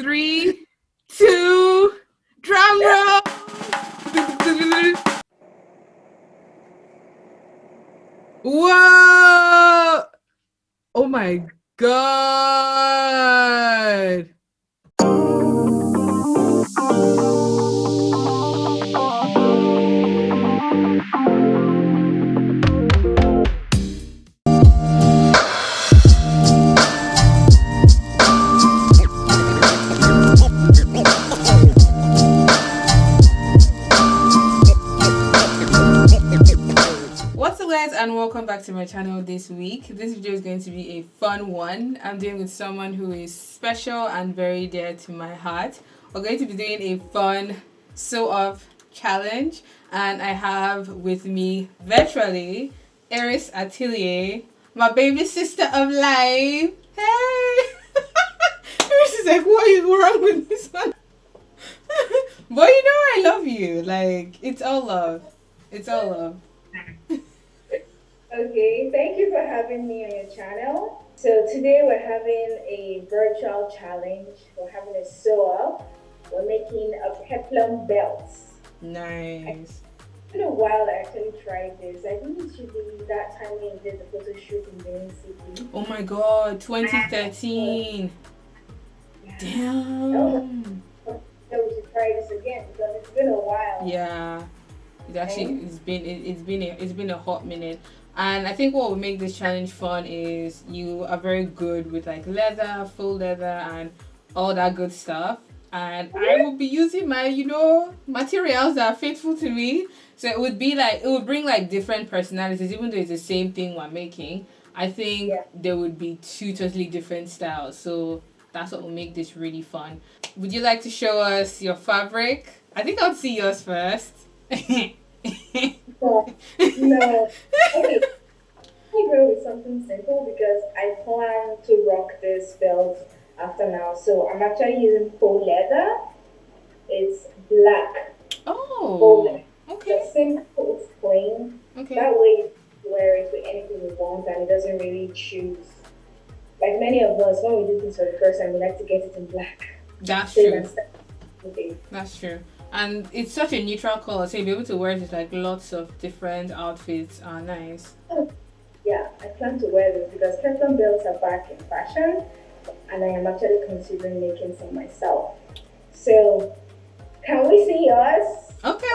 3, 2, drum roll. Whoa! Oh my God! What's up, guys, and welcome back to my channel this week. This video is going to be a fun one. I'm doing with someone who is special and very dear to my heart. We're going to be doing a fun sew-off challenge, and I have with me virtually Eris Atelier, my baby sister of life. Hey! Eris is like, what is wrong with this one? But you know I love you. Like, it's all love. It's all love. Okay, thank you for having me on your channel. So today we're having a virtual challenge. We're having a sew-off. We're making a peplum belt. Nice. It's been a while I actually tried this. I think it should be that time when you did the photo shoot in Benin City. Oh my God, 2013. Yeah. Damn. So we should try this again because it's been a while. Yeah. It's been a hot minute. And I think what will make this challenge fun is you are very good with like leather, full leather, and all that good stuff. And I will be using my, materials that are faithful to me. So it would bring like different personalities, even though it's the same thing we're making. I think there would be two totally different styles. So that's what will make this really fun. Would you like to show us your fabric? I think I'll see yours first. No. Okay. Let me go with something simple because I plan to rock this belt after now. So I'm actually using faux leather. It's black. Oh. Okay. It's simple, it's plain. Okay. That way you can wear it with anything you want and it doesn't really choose. Like many of us, when we do things for the first time, we like to get it in black. That's So true. okay. That's true. And it's such a neutral color, so you'll be able to wear it with like lots of different outfits. Are nice. Yeah, I plan to wear this because peplum belts are back in fashion and I am actually considering making some myself. So, can we see yours? Okay.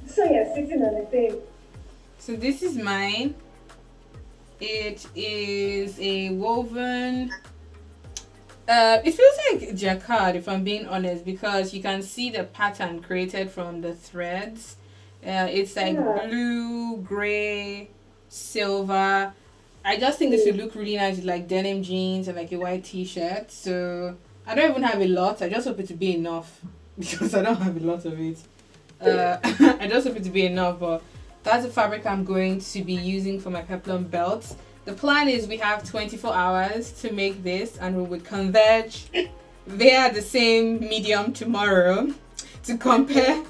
So you're sitting on the thing. So this is mine. It is a woven. It feels like jacquard, if I'm being honest, because you can see the pattern created from the threads. It's like blue, gray, silver. I just think this would look really nice with like denim jeans and like a white t-shirt. So I don't even have a lot. I just hope it to be enough because I don't have a lot of it. I just hope it to be enough, but that's the fabric I'm going to be using for my peplum belt. The plan is we have 24 hours to make this and we would converge via the same medium tomorrow to compare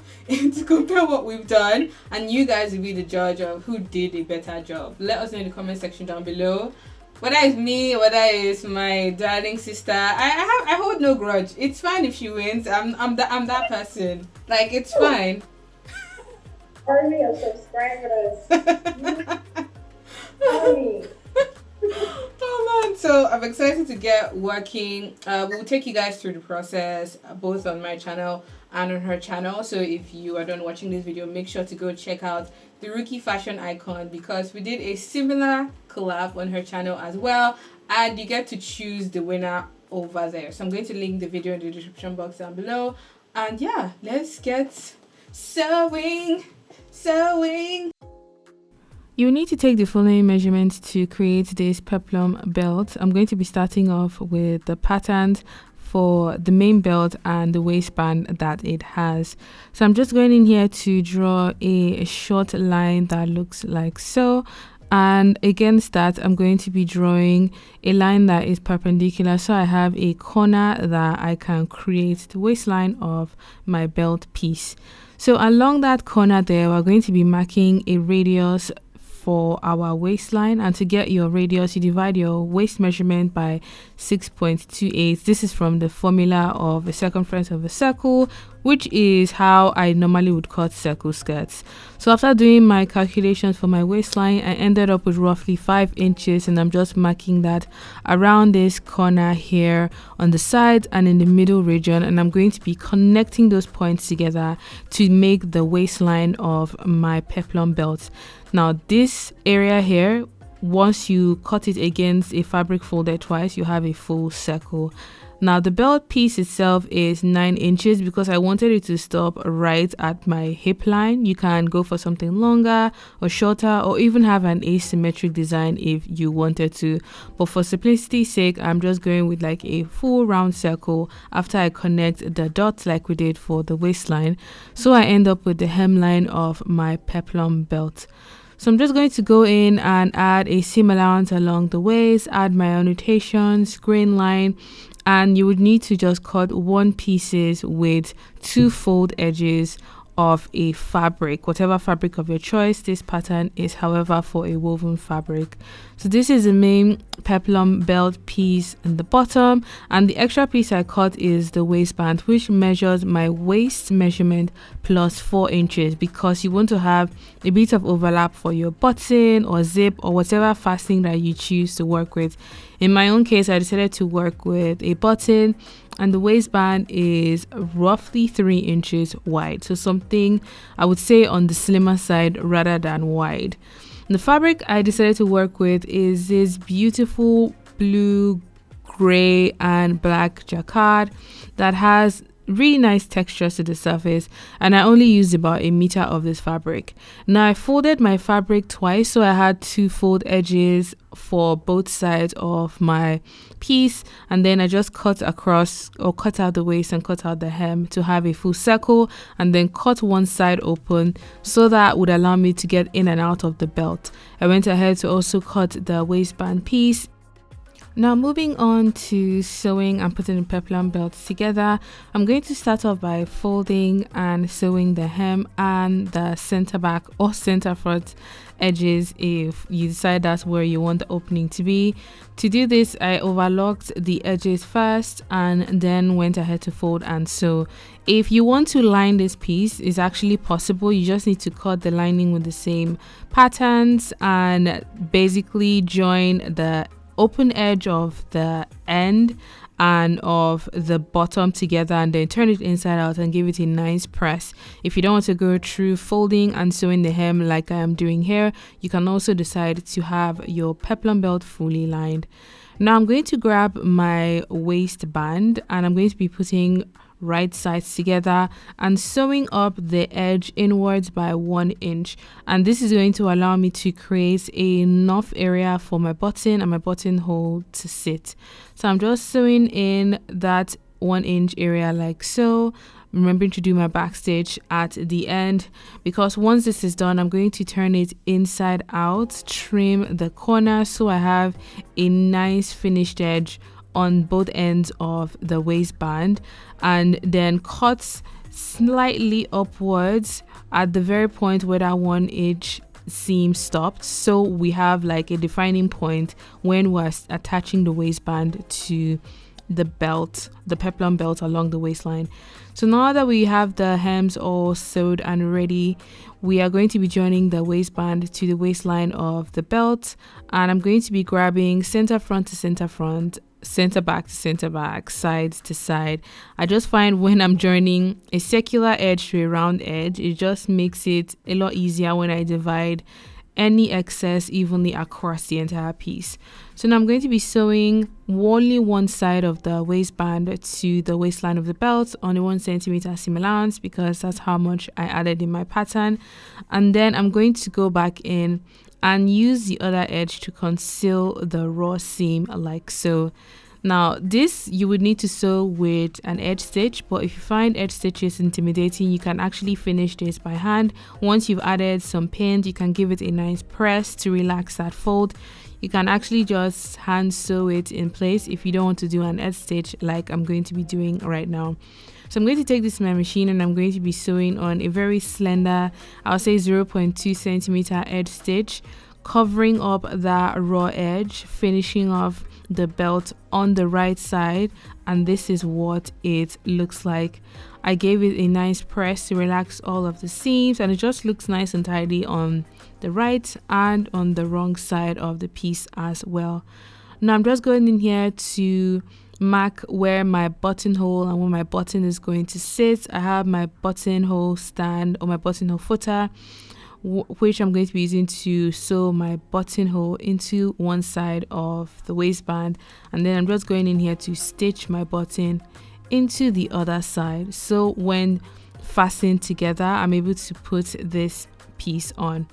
what we've done, and you guys will be the judge of who did a better job. Let us know in the comment section down below whether it's me, whether it's my darling sister. I hold no grudge. It's fine if she wins. I'm that person. Like, it's fine. Army of subscribers. Army. Oh man, so I'm excited to get working. We'll take you guys through the process both on my channel and on her channel. So if you are done watching this video, make sure to go check out the Rookie Fashion Icon because we did a similar collab on her channel as well, and you get to choose the winner over there. So I'm going to link the video in the description box down below, and yeah, let's get sewing. You need to take the following measurements to create this peplum belt. I'm going to be starting off with the patterns for the main belt and the waistband that it has. So I'm just going in here to draw a short line that looks like so. And against that, I'm going to be drawing a line that is perpendicular. So I have a corner that I can create the waistline of my belt piece. So along that corner there, we're going to be marking a radius for our waistline, and to get your radius, you divide your waist measurement by 6.28. This is from the formula of a circumference of a circle, which is how I normally would cut circle skirts. So after doing my calculations for my waistline, I ended up with roughly 5 inches, and I'm just marking that around this corner here on the sides and in the middle region, and I'm going to be connecting those points together to make the waistline of my peplum belt. Now this area here, once you cut it against a fabric folded twice, you have a full circle. Now the belt piece itself is 9 inches because I wanted it to stop right at my hip line. You can go for something longer or shorter, or even have an asymmetric design if you wanted to, but for simplicity's sake, I'm just going with like a full round circle after I connect the dots like we did for the waistline. So I end up with the hemline of my peplum belt. So I'm just going to go in and add a seam allowance along the waist, add my annotations, grain line, and you would need to just cut one pieces with 2 fold edges of a fabric, whatever fabric of your choice. This pattern is, however, for a woven fabric. So this is the main peplum belt piece in the bottom, and the extra piece I cut is the waistband, which measures my waist measurement plus 4 inches, because you want to have a bit of overlap for your button or zip or whatever fastening that you choose to work with. In my own case, I decided to work with a button, and the waistband is roughly 3 inches wide, so something I would say on the slimmer side rather than wide. The fabric I decided to work with is this beautiful blue, gray and black jacquard that has really nice textures to the surface, and I only used about 1 meter of this fabric. Now I folded my fabric twice, so I had 2 fold edges for both sides of my piece, and then I just cut across, or cut out the waist and cut out the hem to have a full circle, and then cut one side open, so that would allow me to get in and out of the belt. I went ahead to also cut the waistband piece. Now moving on to sewing and putting the peplum belts together, I'm going to start off by folding and sewing the hem and the center back or center front edges if you decide that's where you want the opening to be. To do this, I overlocked the edges first and then went ahead to fold and sew. If you want to line this piece, it's actually possible. You just need to cut the lining with the same patterns and basically join the open edge of the end and of the bottom together, and then turn it inside out and give it a nice press. If you don't want to go through folding and sewing the hem like I am doing here, you can also decide to have your peplum belt fully lined. Now I'm going to grab my waistband and I'm going to be putting right sides together and sewing up the edge inwards by 1 inch, and this is going to allow me to create enough area for my button and my buttonhole to sit. So I'm just sewing in that 1 inch area like so, remembering to do my back stitch at the end, because once this is done, I'm going to turn it inside out, trim the corner so I have a nice finished edge on both ends of the waistband, and then cut slightly upwards at the very point where that 1 inch seam stopped, so we have like a defining point when we're attaching the waistband to the belt, the peplum belt along the waistline. So now that we have the hems all sewed and ready, we are going to be joining the waistband to the waistline of the belt, and I'm going to be grabbing center front to center front, center back to center back, side to side. I just find when I'm joining a circular edge to a round edge, it just makes it a lot easier when I divide any excess evenly across the entire piece. So now I'm going to be sewing only one side of the waistband to the waistline of the belt on a 1 centimeter seam allowance, because that's how much I added in my pattern, and then I'm going to go back in and use the other edge to conceal the raw seam like so. Now this you would need to sew with an edge stitch, but if you find edge stitches intimidating, you can actually finish this by hand. Once you've added some pins, you can give it a nice press to relax that fold. You can actually just hand sew it in place if you don't want to do an edge stitch like I'm going to be doing right now. So I'm going to take this to my machine and I'm going to be sewing on a very slender, I'll say 0.2 centimeter edge stitch, covering up that raw edge, finishing off the belt on the right side, and this is what it looks like. I gave it a nice press to relax all of the seams, and it just looks nice and tidy on the right and on the wrong side of the piece as well. Now I'm just going in here to mark where my buttonhole and where my button is going to sit. I have my buttonhole stand or my buttonhole footer, which I'm going to be using to sew my buttonhole into one side of the waistband, and then I'm just going in here to stitch my button into the other side. So when fastened together, I'm able to put this piece on.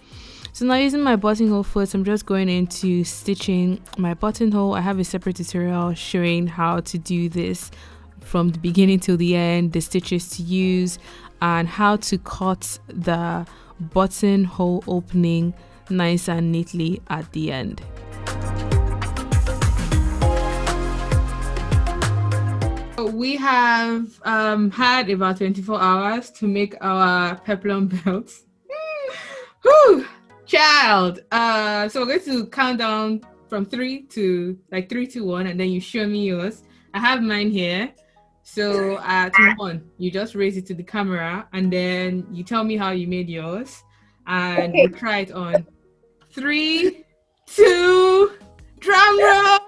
So now using my buttonhole foot, I'm just going into stitching my buttonhole. I have a separate tutorial showing how to do this from the beginning till the end, the stitches to use, and how to cut the buttonhole opening nice and neatly at the end. We have had about 24 hours to make our peplum belts. Whew, child. So we're going to count down from 3 to 3, 2, 1, and then you show me yours. I have mine here. So at 1, you just raise it to the camera, and then you tell me how you made yours, and we'll try it on. 3, 2, drum roll.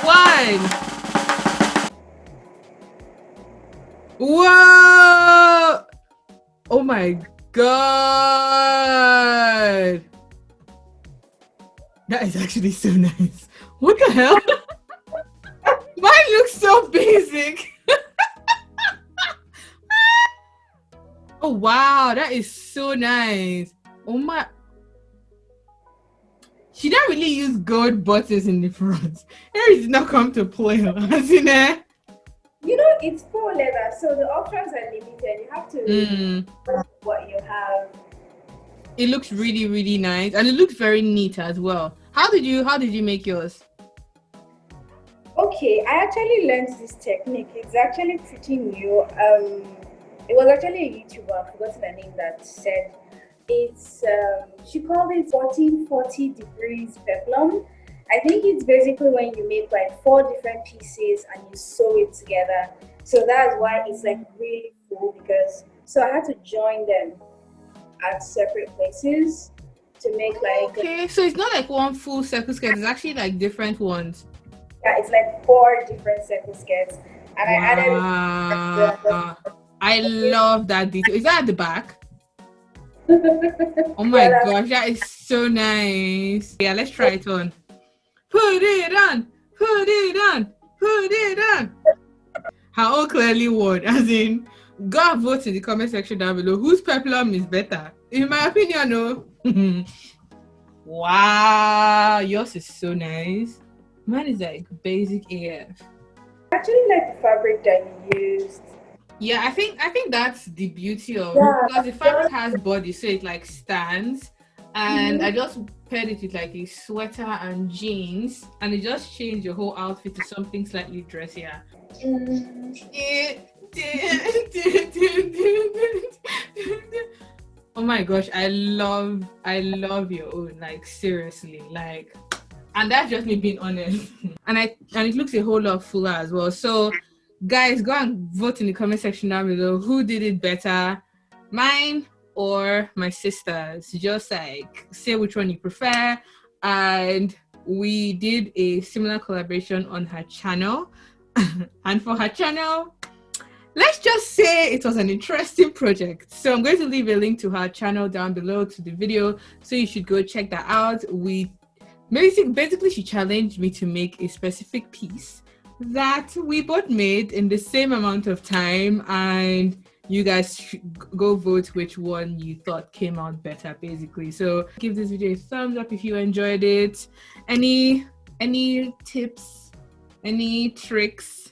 1. Whoa! Oh my god! That is actually so nice. What the hell? Mine looks so basic. Oh wow, that is so nice. Oh my. She didn't really use gold buttons in the front. Eris did not come to play, has in there. You know, it's faux leather, so the options are limited. You have to what you have. It looks really, really nice, and it looks very neat as well. How did you make yours? Okay, I actually learned this technique. It's actually pretty new. It was actually a YouTuber, I forgot the name, that said it's she called it 40 degrees peplum. I think it's basically when you make like 4 different pieces and you sew it together. So that's why it's like really cool, because so I had to join them at separate places to make like. Okay, so it's not like one full circle skirt, it's actually like different ones. Yeah, it's like 4 different circle skirts, and I added. I love that detail. Is that at the back? Oh my gosh, that is so nice. Yeah, let's try it on. Put it on, put it on, put it on. How clearly won, as in, go and vote in the comment section down below. Whose peplum is better? In my opinion, no. Wow, yours is so nice. Mine is like basic AF. I actually like the fabric that you used. Yeah, I think that's the beauty of it, because the fabric has body, so it like stands. And I just paired it with like a sweater and jeans, and it just changed your whole outfit to something slightly dressier. Oh my gosh, I love your own, like seriously, like, and that's just me being honest. and it looks a whole lot fuller as well. So guys, go and vote in the comment section down below. Who did it better, mine or my sisters? Just like say which one you prefer. And we did a similar collaboration on her channel. And for her channel, let's just say it was an interesting project. So I'm going to leave a link to her channel down below to the video, so you should go check that out. Basically she challenged me to make a specific piece that we both made in the same amount of time, and you guys should go vote which one you thought came out better, basically. So give this video a thumbs up if you enjoyed it. Any tips, any tricks?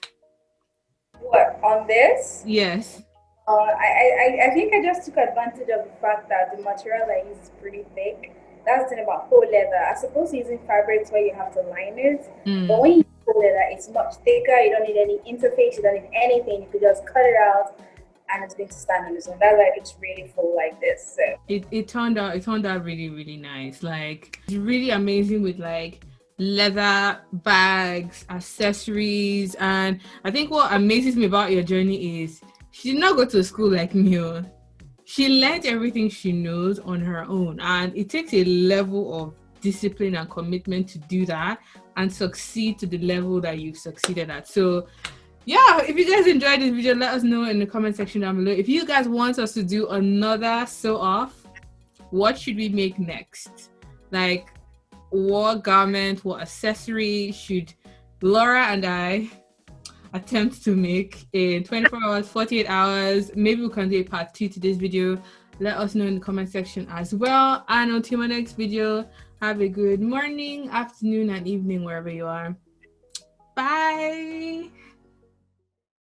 What, on this? Yes. I think I just took advantage of the fact that the material I use is pretty thick. That's the thing about faux leather. I suppose using fabrics where you have to line it, but when you use faux leather, it's much thicker. You don't need any interface. You don't need anything. You could just cut it out and it's going to stand on its own. That's why it looks really full like this. So it turned out really, really nice. Like, it's really amazing with like leather bags, accessories. And I think what amazes me about your journey is she did not go to school like me. She learned everything she knows on her own, and it takes a level of discipline and commitment to do that and succeed to the level that you've succeeded at. So yeah, if you guys enjoyed this video, let us know in the comment section down below. If you guys want us to do another sew off, what should we make next? Like, what garment, what accessory should Laura and I attempt to make in 24 hours, 48 hours? Maybe we can do a part 2 to this video. Let us know in the comment section as well. And until my next video, have a good morning, afternoon, and evening wherever you are. Bye.